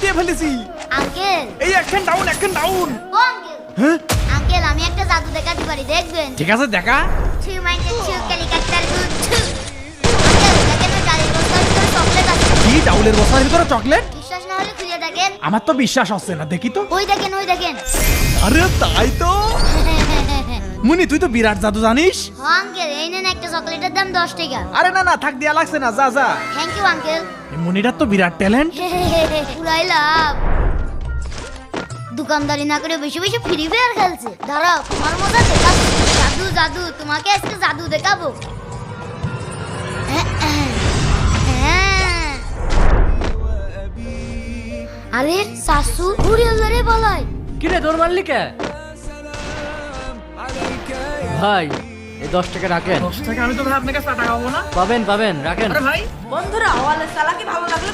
দিয়ে ফেলেছি। আঙ্কেল এই একখান ডাউন ও আঙ্কেল হ্যাঁ আঙ্কেল আমি একটা জাদু দেখাতে পারি দেখবেন ঠিক আছে দেখা। ছু মাইন্ডে ছু ক্যালিকাটার গুড ছু আঙ্কেল দেখেন ওই গাড়ির বস্তার ভিতরে চকলেট আছে কি ডাউলের বস্তার ভিতরে চকলেট? বিশ্বাস না হলে খুলে দেখেন আমার তো বিশ্বাস হচ্ছে না, দেখি তো। ওই দেখেন আরে তাই তো। মুনি তুই তো বিরাট জাদু জানিস। ও আঙ্কেল এই নেন একটা চকলেটের দাম 10 টাকা আরে না না থাক, দিয়া লাগছে না, যা যা। থ্যাংক ইউ আঙ্কেল এই মুনিটার তো বিরাট ট্যালেন্ট। পুরাই লাভ দোকানদারি না করে বেশি বেশি ফ্রি ফায়ার খেলছে দাঁড়াও তোমার মজা দেখাবো জাদু তোমাকে আজকে জাদু দেখাবো আরে সাসু ঘুরে ধরে বলাই কিরে দৌড় মারলি কে? ভাই এই 10 টাকা রাখেন। 10 টাকা? আমি তো ভাই আপনার কাছে টাকা পাবো না। পাবেন রাখেন। আরে ভাই বন্ধুরা ওয়ালের চালাকি ভালো লাগলে